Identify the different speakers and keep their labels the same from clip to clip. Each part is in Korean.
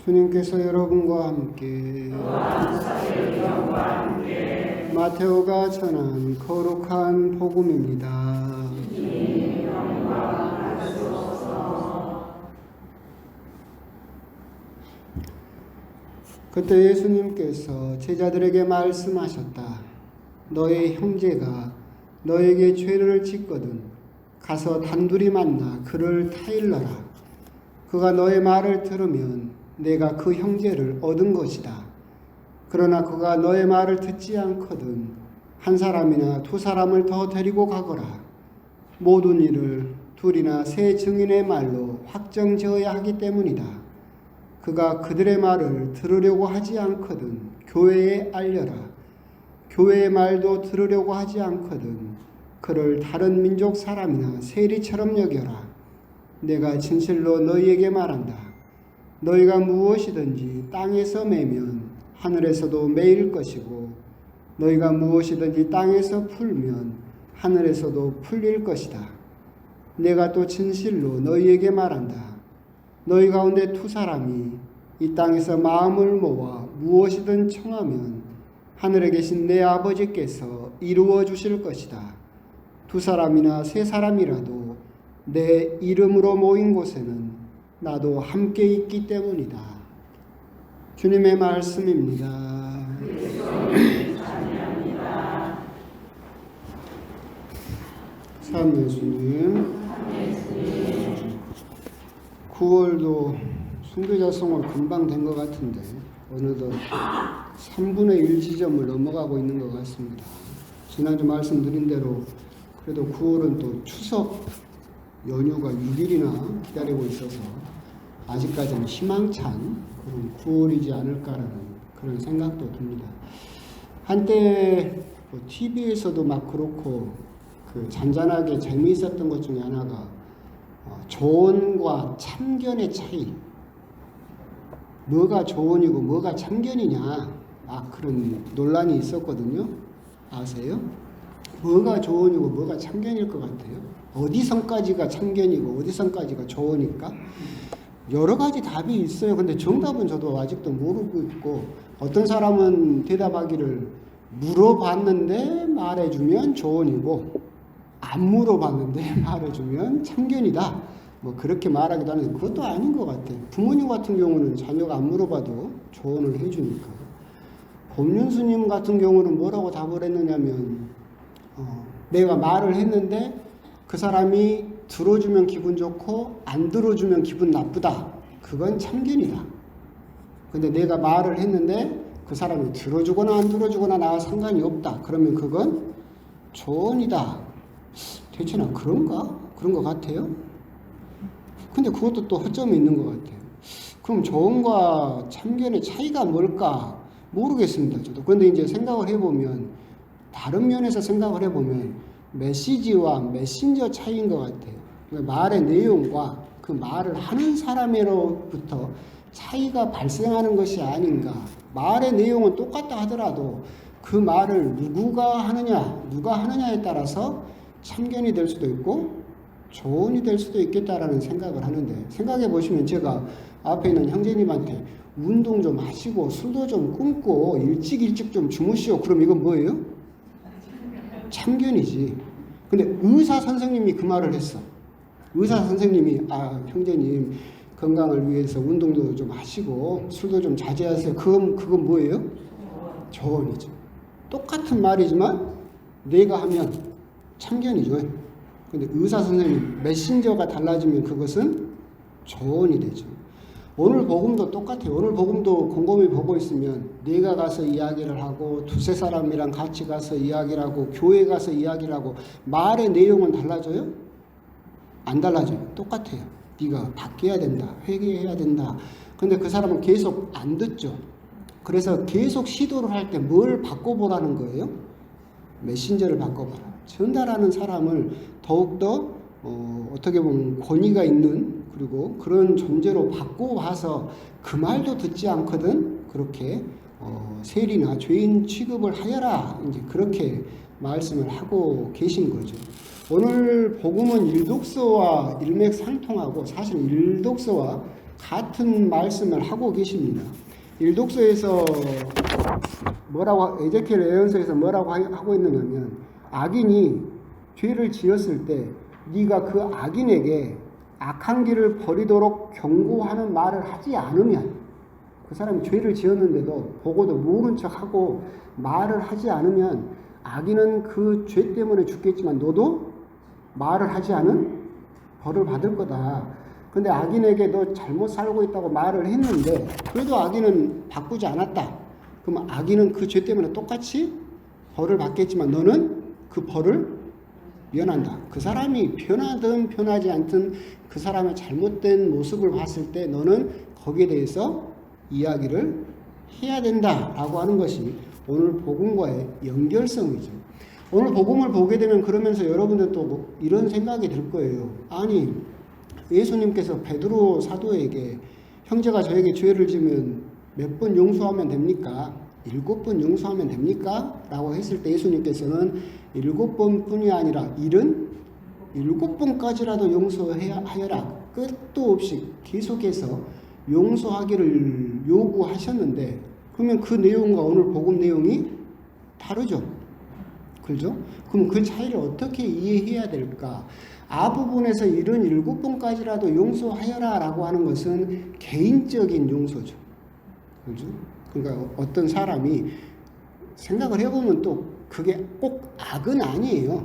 Speaker 1: 주님께서 여러분과 함께 마테오가 전한 거룩한 복음입니다. 그때 예수님께서 제자들에게 말씀하셨다. 너의 형제가 너에게 죄를 짓거든 가서 단둘이 만나 그를 타일러라. 그가 너의 말을 들으면 내가 그 형제를 얻은 것이다. 그러나 그가 너의 말을 듣지 않거든 한 사람이나 두 사람을 더 데리고 가거라. 모든 일을 둘이나 세 증인의 말로 확정지어야 하기 때문이다. 그가 그들의 말을 들으려고 하지 않거든 교회에 알려라. 교회의 말도 들으려고 하지 않거든 그를 다른 민족 사람이나 세리처럼 여겨라. 내가 진실로 너희에게 말한다. 너희가 무엇이든지 땅에서 매면 하늘에서도 매일 것이고 너희가 무엇이든지 땅에서 풀면 하늘에서도 풀릴 것이다. 내가 또 진실로 너희에게 말한다. 너희 가운데 두 사람이 이 땅에서 마음을 모아 무엇이든 청하면 하늘에 계신 내 아버지께서 이루어 주실 것이다. 두 사람이나 세 사람이라도 내 이름으로 모인 곳에는 나도 함께 있기 때문이다. 주님의 말씀입니다. 참 예수님. 9월도 순교자 성월 금방 된 것 같은데 어느덧 3분의 1 지점을 넘어가고 있는 것 같습니다. 지난주 말씀드린 대로 그래도 9월은 또 추석 연휴가 6일이나 기다리고 있어서 아직까지는 희망찬 그런 9월이지 않을까라는 그런 생각도 듭니다. 한때 TV에서도 막 그렇고 그 잔잔하게 재미있었던 것 중에 하나가 조언과 참견의 차이, 뭐가 조언이고 뭐가 참견이냐 그런 논란이 있었거든요. 아세요? 뭐가 조언이고 뭐가 참견일 것 같아요? 어디선까지가 참견이고 어디선까지가 조언일까? 여러 가지 답이 있어요. 근데 정답은 저도 아직도 모르고 있고 어떤 사람은 대답하기를 물어봤는데 말해주면 조언이고 안 물어봤는데 말해주면 참견이다. 뭐 그렇게 말하기도 하는데 그것도 아닌 것 같아요. 부모님 같은 경우는 자녀가 안 물어봐도 조언을 해주니까. 법륜스님 같은 경우는 뭐라고 답을 했느냐면 내가 말을 했는데 그 사람이 들어주면 기분 좋고 안 들어주면 기분 나쁘다. 그건 참견이다. 근데 내가 말을 했는데 그 사람이 들어주거나 안 들어주거나 나와 상관이 없다. 그러면 그건 조언이다. 대체나 그런가? 그런 것 같아요. 근데 그것도 또 허점이 있는 것 같아요. 그럼 조언과 참견의 차이가 뭘까? 모르겠습니다. 저도. 그런데 이제 생각을 해보면 다른 면에서 생각을 해보면 메시지와 메신저 차이인 것 같아요. 그러니까 말의 내용과 그 말을 하는 사람으로부터 차이가 발생하는 것이 아닌가. 말의 내용은 똑같다 하더라도 그 말을 누가 하느냐에 따라서 참견이 될 수도 있고 조언이 될 수도 있겠다라는 생각을 하는데, 생각해 보시면 제가 앞에 있는 형제님한테 운동 좀 하시고 술도 좀 끊고 일찍 좀 주무시오. 그럼 이건 뭐예요? 참견이지. 근데 의사 선생님이 그 말을 했어. 의사 선생님이 형제님 건강을 위해서 운동도 좀 하시고 술도 좀 자제하세요. 그건 뭐예요? 조언이죠. 똑같은 말이지만 내가 하면 참견이죠. 근데 의사 선생님 메신저가 달라지면 그것은 조언이 되죠. 오늘 복음도 똑같아요. 오늘 복음도 곰곰이 보고 있으면 네가 가서 이야기를 하고 두세 사람이랑 같이 가서 이야기를 하고 교회 가서 이야기를 하고 말의 내용은 달라져요? 안 달라져요. 똑같아요. 네가 바뀌어야 된다. 회개해야 된다. 근데 그 사람은 계속 안 듣죠. 그래서 계속 시도를 할 때 뭘 바꿔보라는 거예요? 메신저를 바꿔봐라. 전달하는 사람을 더욱더 어떻게 보면 권위가 있는 그리고 그런 존재로 바꿔와서 그 말도 듣지 않거든 그렇게 세리나 죄인 취급을 하여라 이제 그렇게 말씀을 하고 계신 거죠. 오늘 복음은 일독서와 일맥상통하고 사실 일독서와 같은 말씀을 하고 계십니다. 일독서에서 뭐라고, 에제키엘 예언서에서 뭐라고 하고 있느냐면, 악인이 죄를 지었을 때 네가 그 악인에게 악한 길을 버리도록 경고하는 말을 하지 않으면, 그 사람이 죄를 지었는데도 보고도 모른 척하고 말을 하지 않으면 악인은 그 죄 때문에 죽겠지만 너도 말을 하지 않은 벌을 받을 거다. 근데 악인에게 너 잘못 살고 있다고 말을 했는데 그래도 악인은 바꾸지 않았다. 그럼 악인은 그 죄 때문에 똑같이 벌을 받겠지만 너는 그 벌을 면한다. 그 사람이 변하든 변하지 않든 그 사람의 잘못된 모습을 봤을 때 너는 거기에 대해서 이야기를 해야 된다라고 하는 것이 오늘 복음과의 연결성이죠. 오늘 복음을 보게 되면 그러면서 여러분들 또 이런 생각이 들 거예요. 아니, 예수님께서 베드로 사도에게 형제가 저에게 죄를 지면 몇 번 용서하면 됩니까? 7번 용서하면 됩니까? 라고 했을 때 예수님께서는 7번뿐이 아니라 77번까지라도 용서하여라. 끝도 없이 계속해서 용서하기를 요구하셨는데, 그러면 그 내용과 오늘 복음 내용이 다르죠. 그죠? 그럼 그 차이를 어떻게 이해해야 될까? 앞부분에서 77번까지라도 용서하여라 라고 하는 것은 개인적인 용서죠. 그죠? 그러니까 어떤 사람이 생각을 해보면 또 그게 꼭 악은 아니에요.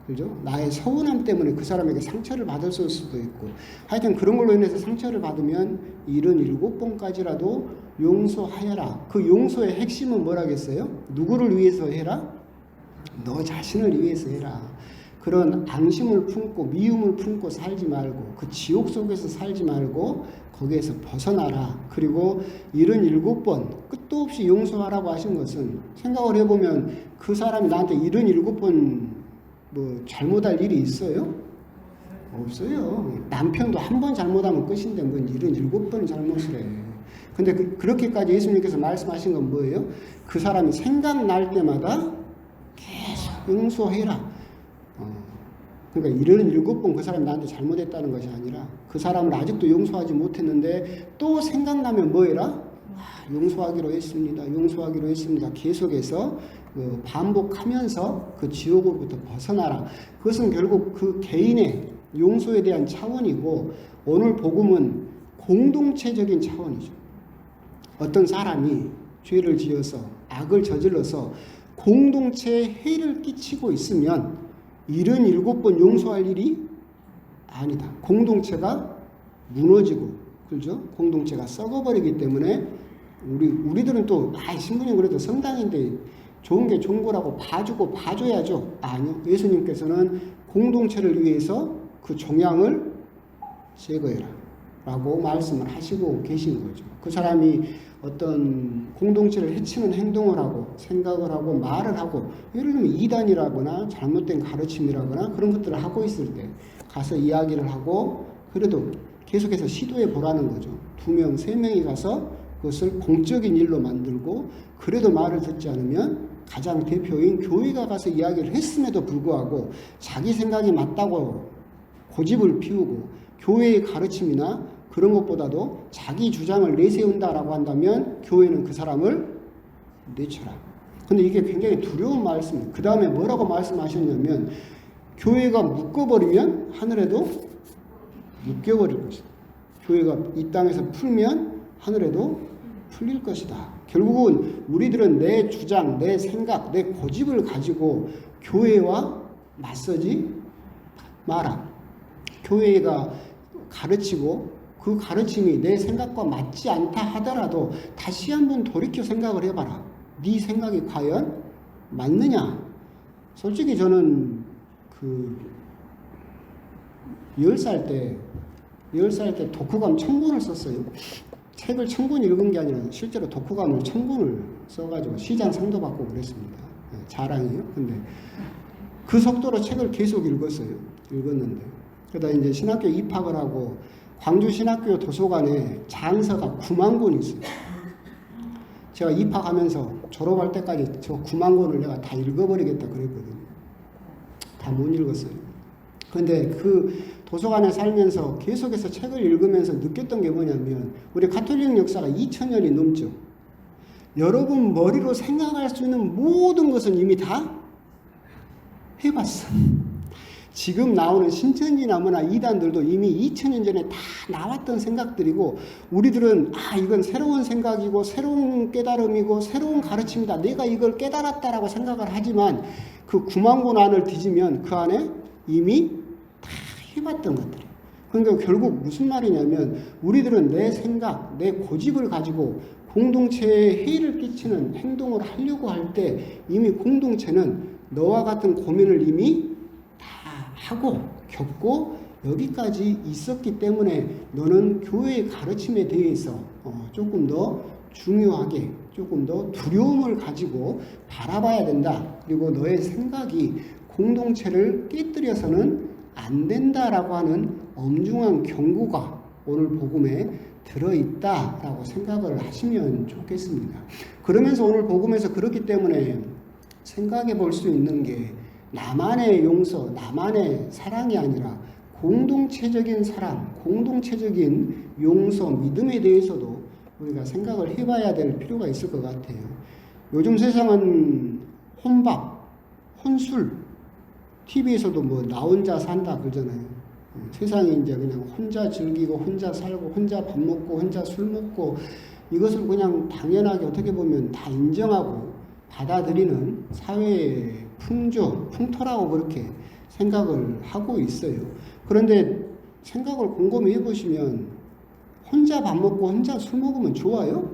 Speaker 1: 그죠? 나의 서운함 때문에 그 사람에게 상처를 받을 수도 있고, 하여튼 그런 걸로 인해서 상처를 받으면 77번까지라도 용서하여라. 그 용서의 핵심은 뭐라겠어요? 누구를 위해서 해라? 너 자신을 위해서 해라. 그런 앙심을 품고 미움을 품고 살지 말고 그 지옥 속에서 살지 말고 거기에서 벗어나라. 그리고 77번 끝도 없이 용서하라고 하신 것은 생각을 해보면 그 사람이 나한테 77번 뭐 잘못할 일이 있어요? 없어요. 남편도 한 번 잘못하면 끝인데 뭐 77번 잘못을 해. 근데 그렇게까지 예수님께서 말씀하신 건 뭐예요? 그 사람이 생각날 때마다 계속 용서해라. 그러니까 77번 그 사람이 나한테 잘못했다는 것이 아니라 그 사람을 아직도 용서하지 못했는데 또 생각나면 뭐 해라? 용서하기로 했습니다. 용서하기로 했습니다. 계속해서 반복하면서 그 지옥으로부터 벗어나라. 그것은 결국 그 개인의 용서에 대한 차원이고, 오늘 복음은 공동체적인 차원이죠. 어떤 사람이 죄를 지어서 악을 저질러서 공동체에 해를 끼치고 있으면 77번 용서할 일이 아니다. 공동체가 무너지고, 그죠? 공동체가 썩어버리기 때문에 우리들은 또 신부님 그래도 성당인데 좋은 게 좋은 거라고 봐주고 봐줘야죠. 아니요. 예수님께서는 공동체를 위해서 그 종양을 제거해라 라고 말씀을 하시고 계신 거죠. 그 사람이 어떤 공동체를 해치는 행동을 하고 생각을 하고 말을 하고, 예를 들면 이단이라거나 잘못된 가르침이라거나 그런 것들을 하고 있을 때 가서 이야기를 하고, 그래도 계속해서 시도해 보라는 거죠. 2명, 3명이 가서 그것을 공적인 일로 만들고, 그래도 말을 듣지 않으면 가장 대표인 교회가 가서 이야기를 했음에도 불구하고 자기 생각이 맞다고 고집을 피우고 교회의 가르침이나 그런 것보다도 자기 주장을 내세운다라고 한다면 교회는 그 사람을 내쳐라. 근데 이게 굉장히 두려운 말씀이에요. 그 다음에 뭐라고 말씀하셨냐면, 교회가 묶어버리면 하늘에도 묶여버릴 것이다. 교회가 이 땅에서 풀면 하늘에도 풀릴 것이다. 결국은 우리들은 내 주장, 내 생각, 내 고집을 가지고 교회와 맞서지 마라. 교회가 가르치고 그 가르침이 내 생각과 맞지 않다 하더라도 다시 한번 돌이켜 생각을 해봐라. 네 생각이 과연 맞느냐? 솔직히 저는 10살 때 독후감 1000권을 썼어요. 책을 1000권 읽은 게 아니라 실제로 독후감을 1000권을 써가지고 시장 상도 받고 그랬습니다. 자랑이에요. 근데 그 속도로 책을 계속 읽었는데 그러다 이제 신학교 입학을 하고 광주 신학교 도서관에 장서가 9만 권이 있어요. 제가 입학하면서 졸업할 때까지 저 9만 권을 내가 다 읽어버리겠다 그랬거든요. 다 못 읽었어요. 근데 그 도서관에 살면서 계속해서 책을 읽으면서 느꼈던 게 뭐냐면 우리 가톨릭 역사가 2000년이 넘죠. 여러분 머리로 생각할 수 있는 모든 것은 이미 다 해봤어. 지금 나오는 신천지나무나 이단들도 이미 2000년 전에 다 나왔던 생각들이고 우리들은 이건 새로운 생각이고 새로운 깨달음이고 새로운 가르침이다. 내가 이걸 깨달았다라고 생각을 하지만 그 9만 권 안을 뒤지면 그 안에 이미 다 해봤던 것들이에요. 그러니까 결국 무슨 말이냐면 우리들은 내 생각, 내 고집을 가지고 공동체에 해를 끼치는 행동을 하려고 할 때 이미 공동체는 너와 같은 고민을 이미 다 하고 겪고 여기까지 있었기 때문에 너는 교회의 가르침에 대해서 조금 더 중요하게 조금 더 두려움을 가지고 바라봐야 된다. 그리고 너의 생각이 공동체를 깨뜨려서는 안 된다라고 하는 엄중한 경고가 오늘 복음에 들어있다라고 생각을 하시면 좋겠습니다. 그러면서 오늘 복음에서 그렇기 때문에 생각해 볼 수 있는 게 나만의 용서, 나만의 사랑이 아니라 공동체적인 사랑, 공동체적인 용서, 믿음에 대해서도 우리가 생각을 해봐야 될 필요가 있을 것 같아요. 요즘 세상은 혼밥, 혼술, TV에서도 뭐 나 혼자 산다 그러잖아요. 세상이 이제 그냥 혼자 즐기고 혼자 살고 혼자 밥 먹고 혼자 술 먹고 이것을 그냥 당연하게 어떻게 보면 다 인정하고 받아들이는 사회의 풍토라고 그렇게 생각을 하고 있어요. 그런데 생각을 곰곰이 해보시면 혼자 밥 먹고 혼자 술 먹으면 좋아요?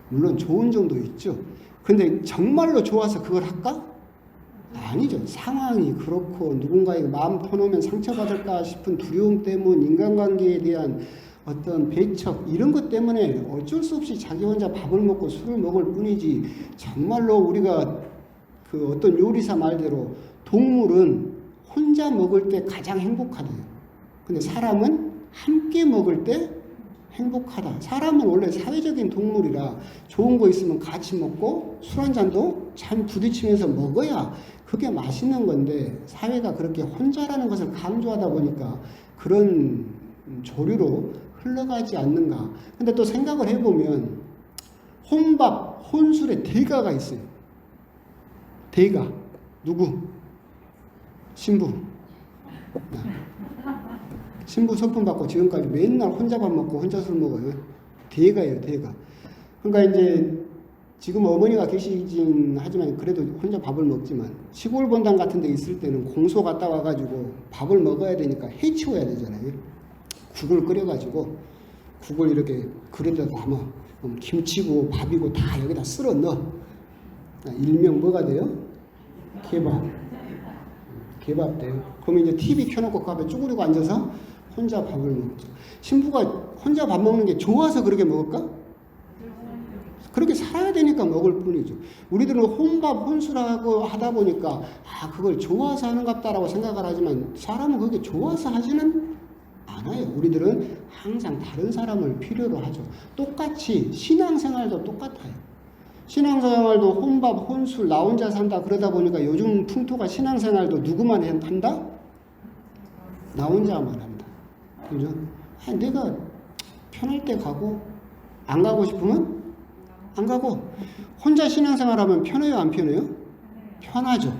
Speaker 1: 물론 좋은 점도 있죠. 근데 정말로 좋아서 그걸 할까? 아니죠. 상황이 그렇고 누군가에게 마음 터놓으면 상처받을까 싶은 두려움 때문, 인간관계에 대한 어떤 배척 이런 것 때문에 어쩔 수 없이 자기 혼자 밥을 먹고 술을 먹을 뿐이지 정말로 우리가 그 어떤 요리사 말대로 동물은 혼자 먹을 때 가장 행복하대요. 근데 사람은 함께 먹을 때 행복하다. 사람은 원래 사회적인 동물이라 좋은 거 있으면 같이 먹고 술 한 잔도 참 부딪히면서 먹어야 그게 맛있는 건데 사회가 그렇게 혼자라는 것을 강조하다 보니까 그런 조류로 흘러가지 않는가. 근데 또 생각을 해보면 혼밥, 혼술의 대가가 있어요. 대가. 누구? 신부. 신부 서품 받고 지금까지 맨날 혼자 밥 먹고 혼자 술 먹어요. 대가예요, 대가. 그러니까 이제 지금 어머니가 계시긴 하지만 그래도 혼자 밥을 먹지만 시골 본당 같은 데 있을 때는 공소 갔다 와가지고 밥을 먹어야 되니까 해치워야 되잖아요. 국을 끓여가지고 국을 이렇게 그릇에다 담아 김치고 밥이고 다 여기다 쓸어 넣어. 일명 뭐가 돼요? 개밥 돼요. 그러면 이제 TV 켜놓고 그 앞에 쭈그리고 앉아서 혼자 밥을 먹죠. 신부가 혼자 밥 먹는 게 좋아서 그렇게 먹을까? 그렇게 살아야 되니까 먹을 뿐이죠. 우리들은 혼밥, 혼술하고 하다 보니까 그걸 좋아서 하는갑다라고 생각을 하지만 사람은 그게 좋아서 하지는 않아요. 우리들은 항상 다른 사람을 필요로 하죠. 똑같이 신앙생활도 똑같아요. 신앙생활도 혼밥, 혼술, 나 혼자 산다 그러다 보니까 요즘 풍토가 신앙생활도 누구만 한다? 나 혼자만 한다. 그죠? 내가 편할 때 가고 안 가고 싶으면 안 가고. 혼자 신앙생활하면 편해요, 안 편해요? 편하죠.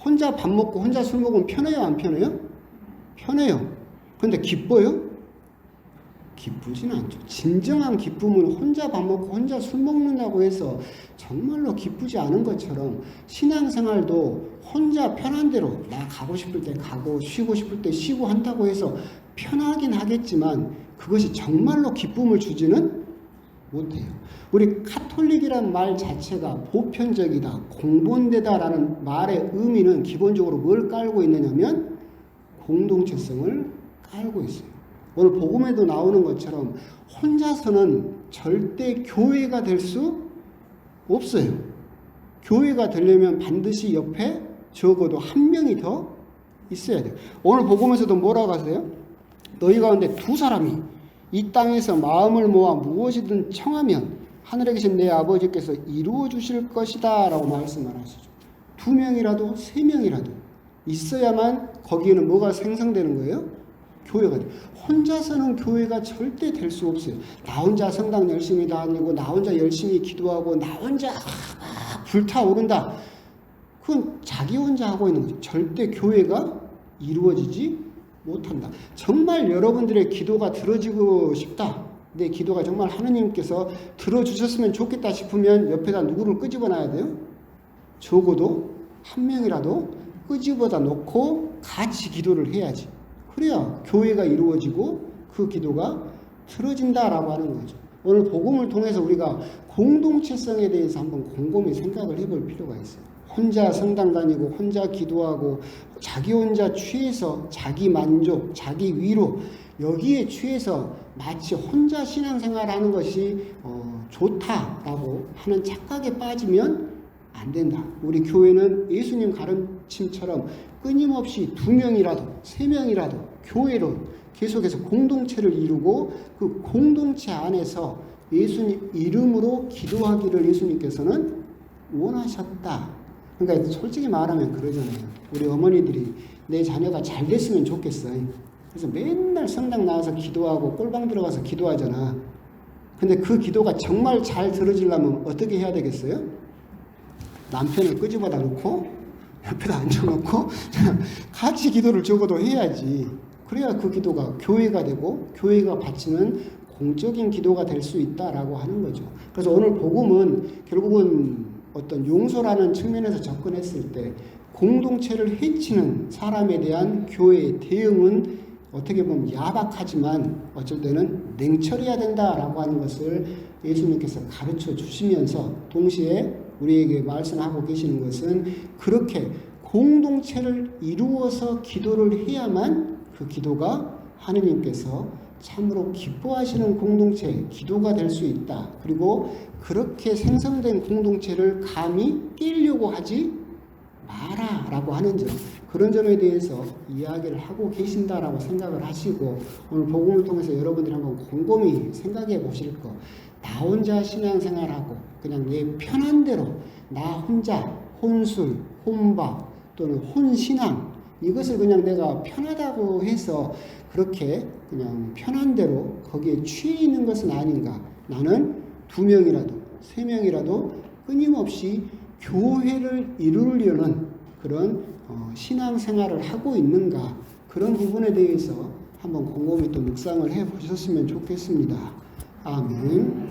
Speaker 1: 혼자 밥 먹고 혼자 술 먹으면 편해요, 안 편해요? 편해요. 근데 기뻐요? 기쁘진 않죠. 진정한 기쁨은 혼자 밥 먹고 혼자 술 먹는다고 해서 정말로 기쁘지 않은 것처럼 신앙생활도 혼자 편한 대로 나 가고 싶을 때 가고 쉬고 싶을 때 쉬고 한다고 해서 편하긴 하겠지만 그것이 정말로 기쁨을 주지는 못해요. 우리 카톨릭이란 말 자체가 보편적이다, 공본되다라는 말의 의미는 기본적으로 뭘 깔고 있느냐면 공동체성을 깔고 있어요. 오늘 복음에도 나오는 것처럼 혼자서는 절대 교회가 될 수 없어요. 교회가 되려면 반드시 옆에 적어도 한 명이 더 있어야 돼요. 오늘 복음에서도 뭐라고 하세요? 너희 가운데 두 사람이 이 땅에서 마음을 모아 무엇이든 청하면 하늘에 계신 내 아버지께서 이루어 주실 것이다 라고 말씀을 하시죠. 2명이라도 3명이라도 있어야만 거기에는 뭐가 생성되는 거예요? 교회가 돼. 혼자서는 교회가 절대 될 수 없어요. 나 혼자 성당 열심히 다니고 나 혼자 열심히 기도하고 나 혼자 막 불타오른다. 그건 자기 혼자 하고 있는 거죠. 절대 교회가 이루어지지 못한다. 정말 여러분들의 기도가 들어지고 싶다. 내 기도가 정말 하느님께서 들어주셨으면 좋겠다 싶으면 옆에다 누구를 끄집어 놔야 돼요? 적어도 한 명이라도 끄집어다 놓고 같이 기도를 해야지. 그래야 교회가 이루어지고 그 기도가 들어진다라고 하는 거죠. 오늘 복음을 통해서 우리가 공동체성에 대해서 한번 곰곰이 생각을 해볼 필요가 있어요. 혼자 성당 다니고 혼자 기도하고 자기 혼자 취해서 자기 만족, 자기 위로 여기에 취해서 마치 혼자 신앙생활하는 것이 좋다라고 하는 착각에 빠지면 안 된다. 우리 교회는 예수님 가르침처럼 끊임없이 2명이라도 3명이라도 교회로 계속해서 공동체를 이루고 그 공동체 안에서 예수님 이름으로 기도하기를 예수님께서는 원하셨다. 그러니까 솔직히 말하면 그러잖아요. 우리 어머니들이 내 자녀가 잘 됐으면 좋겠어요. 그래서 맨날 성당 나와서 기도하고 꼴방 들어가서 기도하잖아. 근데 그 기도가 정말 잘 들어지려면 어떻게 해야 되겠어요? 남편을 끄집어다 놓고 옆에다 앉혀놓고 같이 기도를 적어도 해야지. 그래야 그 기도가 교회가 되고 교회가 바치는 공적인 기도가 될 수 있다라고 하는 거죠. 그래서 오늘 복음은 결국은 어떤 용서라는 측면에서 접근했을 때 공동체를 해치는 사람에 대한 교회의 대응은 어떻게 보면 야박하지만 어쩔 때는 냉철해야 된다라고 하는 것을 예수님께서 가르쳐 주시면서 동시에 우리에게 말씀하고 계시는 것은 그렇게 공동체를 이루어서 기도를 해야만 그 기도가 하느님께서 참으로 기뻐하시는 공동체, 기도가 될 수 있다. 그리고 그렇게 생성된 공동체를 감히 깨려고 하지 마라라고 하는 점, 그런 점에 대해서 이야기를 하고 계신다라고 생각을 하시고 오늘 복음을 통해서 여러분들이 한번 곰곰이 생각해 보실 거. 나 혼자 신앙생활하고 그냥 내 편한 대로 나 혼자 혼술, 혼밥 또는 혼신앙 이것을 그냥 내가 편하다고 해서 그렇게 그냥 편한 대로 거기에 취해 있는 것은 아닌가. 나는 2명이라도 3명이라도 끊임없이 교회를 이루려는 그런 신앙생활을 하고 있는가. 그런 부분에 대해서 한번 곰곰이 또 묵상을 해 보셨으면 좋겠습니다. 아멘.